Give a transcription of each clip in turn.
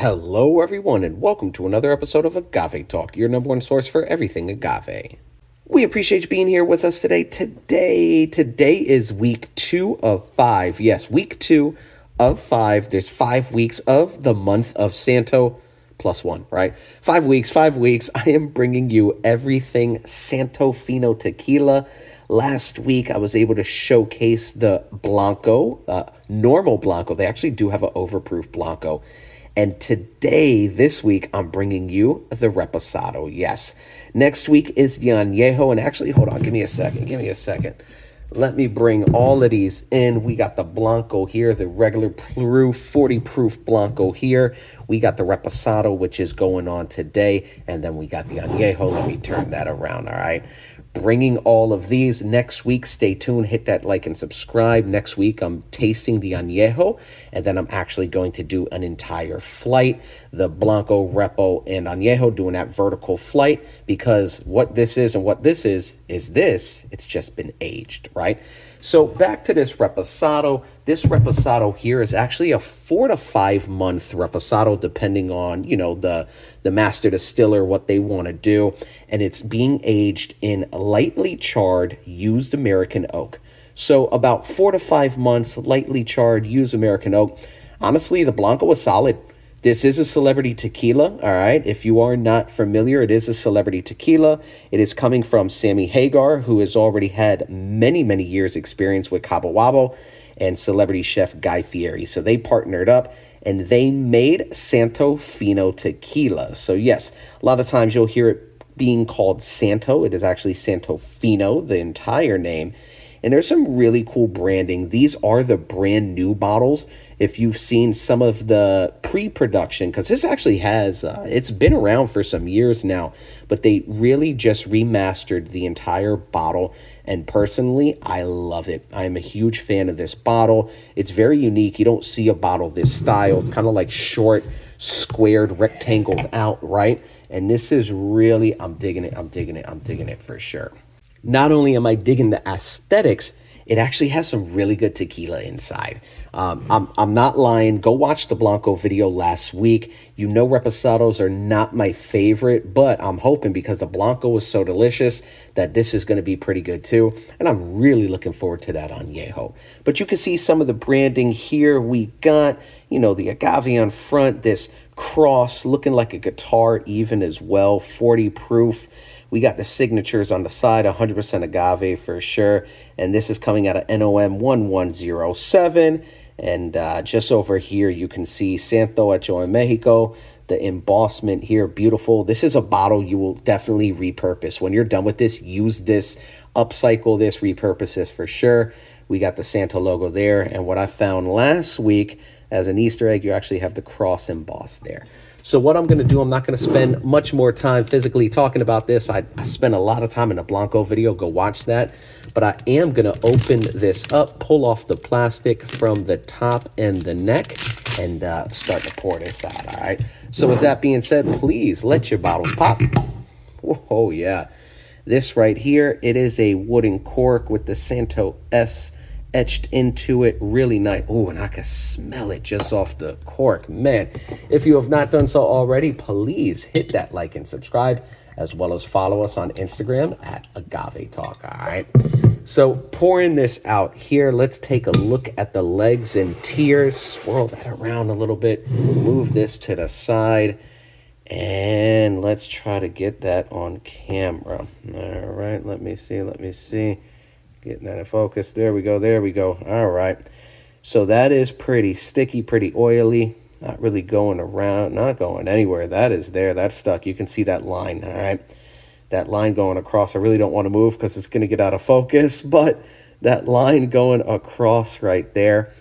Hello, everyone, and welcome to another episode of Agave Talk, your number one source for everything agave. We appreciate you being here with us today. Today is week 2 of 5. Yes, week 2 of 5. There's 5 weeks of the month of Santo plus 1, right? 5 weeks, 5 weeks. I am bringing you everything Santo Fino Tequila. Last week, I was able to showcase the Blanco, normal Blanco. They actually do have an overproof Blanco. And today, this week, I'm bringing you the Reposado. Yes. Next week is the Añejo. And actually, hold on. Give me a second. Let me bring all of these in. We got the Blanco here, the regular proof, 40 proof Blanco here. We got the Reposado, which is going on today. And then we got the Añejo. Let me turn that around, all right? Bringing all of these next week. Stay tuned. Hit that like and subscribe. Next week, I'm tasting the Añejo, and then I'm actually going to do an entire flight. The Blanco, Repo, and Añejo doing that vertical flight, because what this is and what this is this. It's just been aged, right? So back to this Reposado. This Reposado here is actually a 4 to 5 month Reposado, depending on, you know, the master distiller, what they want to do. And it's being aged in lightly charred used American oak. So about 4 to 5 months, lightly charred used American oak. Honestly, the Blanco was solid. This is a celebrity tequila, all right? If you are not familiar, it is a celebrity tequila. It is coming from Sammy Hagar, who has already had many, many years experience with Cabo Wabo, and celebrity chef Guy Fieri. So they partnered up, and they made Santo Fino Tequila. So yes, a lot of times you'll hear it being called Santo. It is actually Santo Fino, the entire name. And there's some really cool branding. These are the brand new bottles. If you've seen some of the pre-production, because this actually has, it's been around for some years now, but they really just remastered the entire bottle. And personally, I love it. I'm a huge fan of this bottle. It's very unique. You don't see a bottle this style. It's kind of like short, squared, rectangled out, right? And this is really, I'm digging it for sure. Not only am I digging the aesthetics, it actually has some really good tequila inside. I'm not lying. Go watch the Blanco video last week. You know, Reposados are not my favorite, but I'm hoping, because the Blanco was so delicious, that this is going to be pretty good too. And I'm really looking forward to that Añejo. But you can see some of the branding here. We got, you know, the Agave on front, this cross looking like a guitar even as well, 40 proof. We got the signatures on the side, 100% agave for sure. And this is coming out of NOM 1107. And just over here, you can see Santo Hecho en Mexico. The embossment here, beautiful. This is a bottle you will definitely repurpose. When you're done with this, use this, upcycle this, repurpose this for sure. We got the Santo logo there. And what I found last week as an Easter egg, you actually have the cross embossed there. So what I'm going to do, I'm not going to spend much more time physically talking about this. I spent a lot of time in a Blanco video. Go watch that. But I am going to open this up, pull off the plastic from the top and the neck, and start to pour this out, all right? So with that being said, please let your bottles pop. Oh, yeah. This right here, it is a wooden cork with the Santo S etched into it, really nice. Oh, and I can smell it just off the cork. Man, if you have not done so already, please hit that like and subscribe, as well as follow us on Instagram at Agave Talk, all right? So pouring this out here, let's take a look at the legs and tiers. Swirl that around a little bit. Move this to the side. And let's try to get that on camera. All right, let me see. Getting that in focus. There we go. All right. So that is pretty sticky, pretty oily. Not really going around, not going anywhere. That is there. That's stuck. You can see that line, all right? That line going across. I really don't want to move because it's going to get out of focus, but that line going across right there.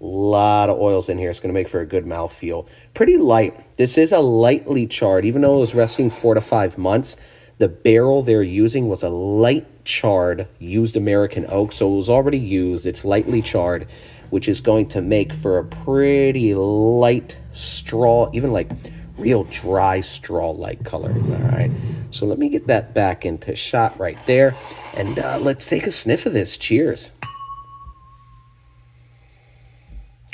A lot of oils in here. It's going to make for a good mouthfeel. Pretty light. This is a lightly charred, even though it was resting 4 to 5 months. The barrel they're using was a light charred used American oak, so it was already used. It's lightly charred, which is going to make for a pretty light straw, even like real dry straw-like color. All right, so let me get that back into shot right there, and let's take a sniff of this. Cheers.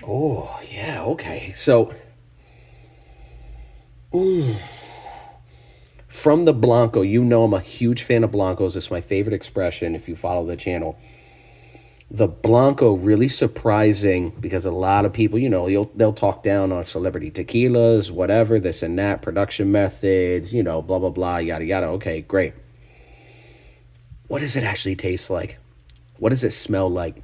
Oh, yeah, okay. So From the Blanco, you know I'm a huge fan of Blancos. It's my favorite expression if you follow the channel. The Blanco really surprising because a lot of people, they'll talk down on celebrity tequilas, whatever, this and that, production methods, blah, blah, blah, yada, yada. Okay, great. What does it actually taste like? What does it smell like?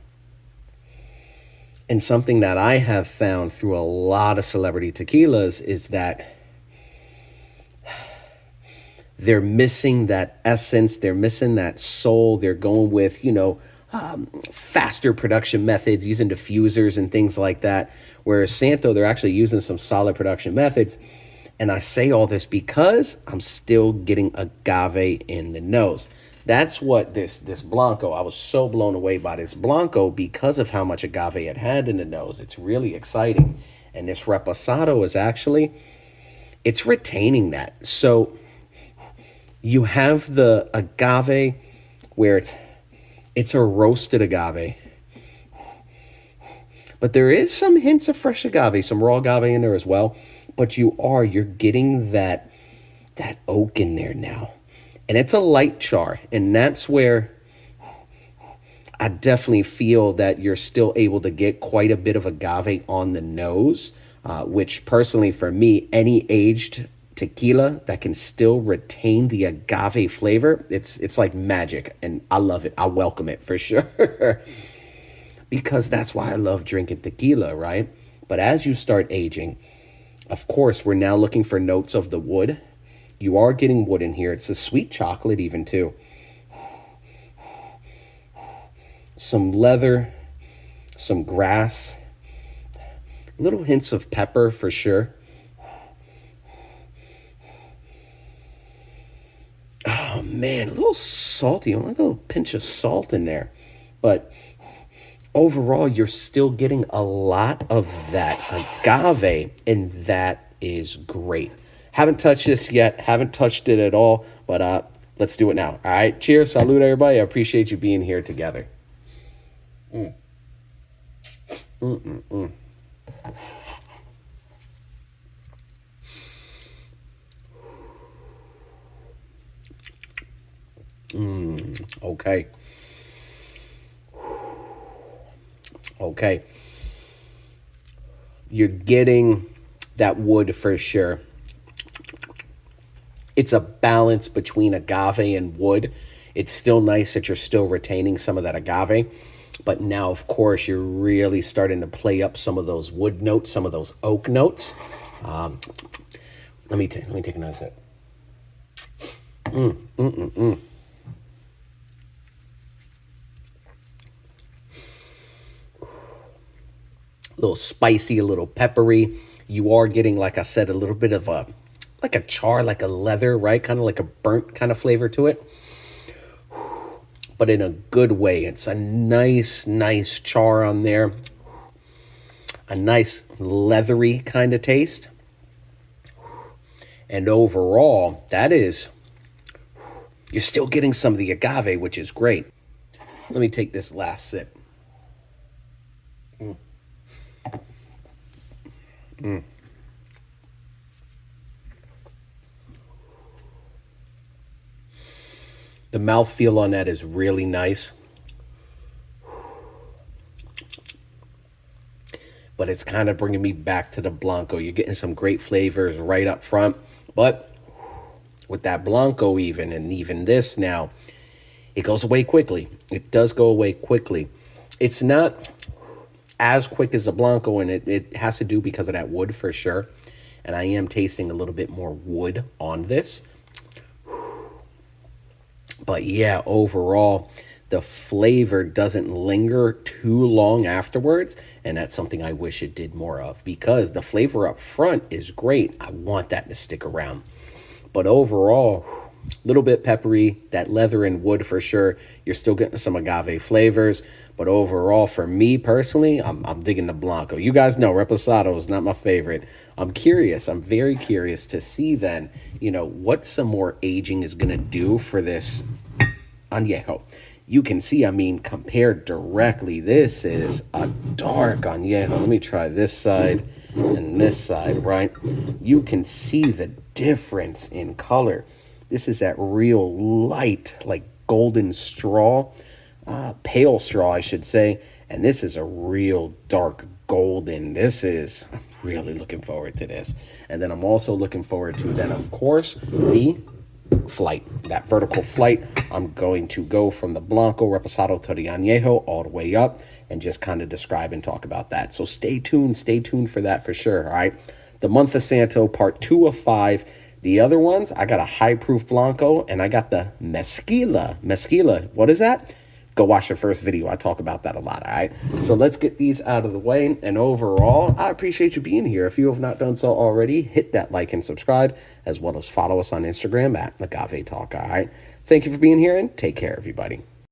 And something that I have found through a lot of celebrity tequilas is that they're missing that essence. They're missing that soul. They're going with, faster production methods, using diffusers and things like that. Whereas Santo, they're actually using some solid production methods. And I say all this because I'm still getting agave in the nose. That's what this Blanco, I was so blown away by this Blanco because of how much agave it had in the nose. It's really exciting. And this Reposado is actually, it's retaining that. So you have the agave where it's a roasted agave. But there is some hints of fresh agave, some raw agave in there as well. But you're getting that oak in there now. And it's a light char. And that's where I definitely feel that you're still able to get quite a bit of agave on the nose, which personally for me, any aged tequila that can still retain the agave flavor, it's like magic. And I love it. I welcome it for sure. Because that's why I love drinking tequila, right? But as you start aging, of course, we're now looking for notes of the wood. You are getting wood in here. It's a sweet chocolate even too. Some leather, some grass, little hints of pepper for sure. Oh man, a little salty. I want a little pinch of salt in there. But overall, you're still getting a lot of that agave, and that is great. Haven't touched this yet. Haven't touched it at all, but let's do it now. All right, cheers. Salud, everybody. I appreciate you being here together. Okay. Okay. You're getting that wood for sure. It's a balance between agave and wood. It's still nice that you're still retaining some of that agave. But now, of course, you're really starting to play up some of those wood notes, some of those oak notes. Let me take a nice sip. A little spicy, a little peppery. You are getting, like I said, a little bit of a char, like a leather, right? Kind of like a burnt kind of flavor to it. But in a good way. It's a nice char on there. A nice leathery kind of taste. And overall, you're still getting some of the agave, which is great. Let me take this last sip. The mouthfeel on that is really nice. But it's kind of bringing me back to the Blanco. You're getting some great flavors right up front. But with that Blanco even this now, it goes away quickly. It does go away quickly. It's not as quick as the Blanco, and it has to do because of that wood for sure. And I am tasting a little bit more wood on this. But yeah, overall, the flavor doesn't linger too long afterwards. And that's something I wish it did more of, because the flavor up front is great. I want that to stick around. But overall, a little bit peppery, that leather and wood for sure. You're still getting some agave flavors. But overall, for me personally, I'm digging the Blanco. You guys know Reposado is not my favorite. I'm curious. I'm very curious to see then, what some more aging is going to do for this añejo. You can see, compared directly, this is a dark añejo. Let me try this side. And this side, right? You can see the difference in color. This is that real light, like golden straw, pale straw, I should say. And this is a real dark golden. I'm really looking forward to this. And then I'm also looking forward to then, of course, the flight, that vertical flight. I'm going to go from the Blanco Reposado to the Añejo all the way up and just kind of describe and talk about that. So stay tuned for that for sure, all right? The month of Santo, part 2 of 5. The other ones, I got a high proof Blanco and I got the Mezquila. What is that? Go watch the first video. I talk about that a lot, all right? So let's get these out of the way. And overall, I appreciate you being here. If you have not done so already, hit that like and subscribe, as well as follow us on Instagram at Agave Talk, all right? Thank you for being here, and take care, everybody.